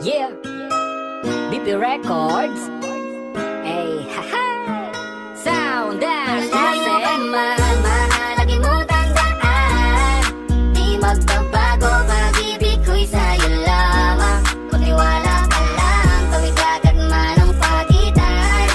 Yeah, BP Records. Hey, haha. Sound dance, Lagi mo tandaan, di magbabago, pag-ibig ko'y sa'yo lamang. Kung tiwala ka lang, tawid agad man ang pagitan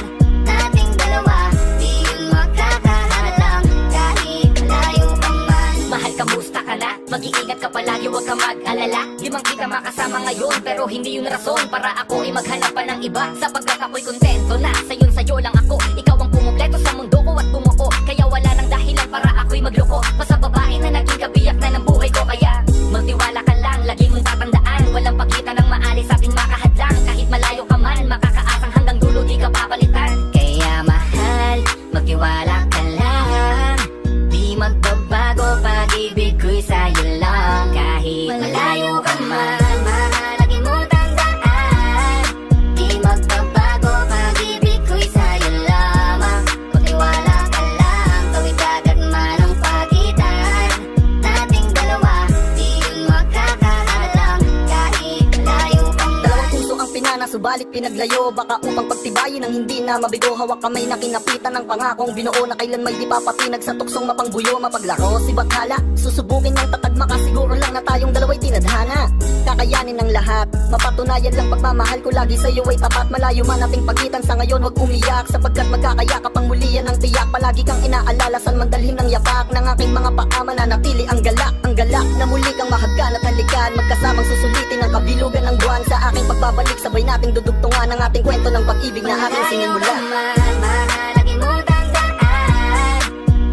nating dalawa, di yun makakahalang kahit malayo pa man. Mahal, kamusta ka na? Mag-iingat ka palagi, huwag ka mag-alala. Di man kita makasama ngayon, pero hindi yun rason para ako ay maghanap pa ng iba. Sapagkat ako'y kontento na, sa'yo lang ako. Ikaw ang pumumpleto sa mundo ko at bumuo. Kaya wala nang dahilan para ako'y magloko pa sa babae na naging kabiyak na ng buhay ko. Kaya magtiwala ka lang, lagi mong tatandaan, walang pakita ng maalis sa ating makahadlang. Kahit malayo ka man, makakaasang hanggang dulo di ka papalitan. Kaya mahal, magtiwala ka lang, di magbabago, pag-ibig ko'y sa'yo lang. Kahit malayo ka man, lagi mo tandaan, di magbabago, pag-ibig ko'y sa'yo lamang. Kung tiwala ka lang, tawid agad man ang pagitan nating dalawa, di yun makakahalang kahit malayo pa man. Dalawang puso ang pinana, subalit pinaglayo. Baka upang pagtibayin ang hindi na mabigo. Hawak kamay na kinapitan ng pangakong binuo na kailan may di papatinag sa tuksong mapangbuyo. Mapaglaro si Bakhala, susubukin ng tatag, makasiguro lang na tayong dalawa'y tinadhana. Kakayanin ng lahat, mapatunayan lang pagmamahal ko lagi sa'yo ay tapat. Malayo man ating pagitan sa ngayon, huwag umiyak, sapagkat magkakayakap ang muli yan ang tiyak. Palagi kang inaalala, san man dalhin ng yapak ng aking mga paa, mananatili ang galak na muli kang mahagan at halikan. Magkasamang susulitin ang kabilugan ng buwan. Sa aking pagbabalik, sabay nating dudugtungan ang ating kwento ng pag-ibig na aking sinimula. Lagi mo tandaan,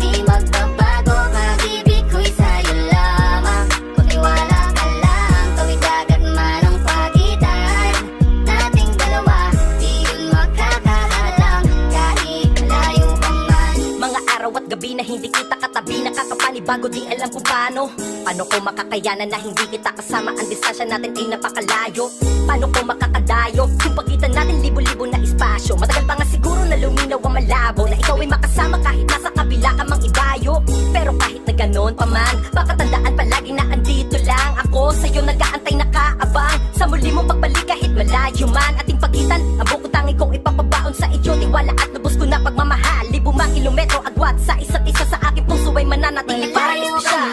di magbabago, pag-ibig ko'y sa'yo lamang. Kung tiwala ka lang, tawid agad man ang pagitan nating dalawa, di yun makakahalang kahit malayo pa man. mga araw at gabi na hindi kita katabi, nakakapanibago, di alam kung paano. Paano ko makakayanan na hindi kita kasama? Ang distansya natin ay napakalayo. Paano ko makakadayo? Yung pagitan natin libo-libo na espasyo. Matagal pa nga siguro na luminaw ang malabo, na ikaw ay makasama kahit nasa kabila ka mang ibayo. Pero kahit na ganon pa man, baka tandaan palagi na andito lang ako sa'yo, nag-aantay nakaabang sa muli mong pagbalik kahit malayo man ating pagitan. Ang bukod tangi kong ipapabaon sa iyo, tiwala at lubos ko na pagmamahal. Libo mang kilometro agwat sa isa't isa, sa aking puso ay mananatili parang Malayo ka espesyal.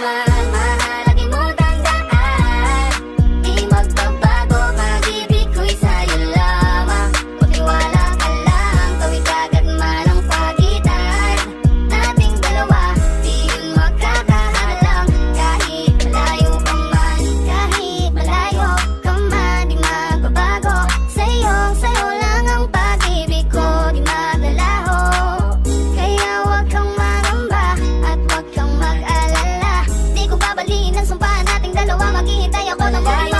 man, lagi mo tandaan, di magbabago, pag-ibig ko'y sa'yo lamang. Kung tiwala ka lang, tawid agad man ang pagitan nating dalawa, di yun makakahalang kahit malayo ka man. Kahit malayo ka man, di magbabago, sa'yo lang ang pag-ibig ko, di maglalaho. Kaya huwag kang maramba at huwag kang mag-alala, di ko babaliin ang sumpa nating dalawa, maghihintay ako ng buhay.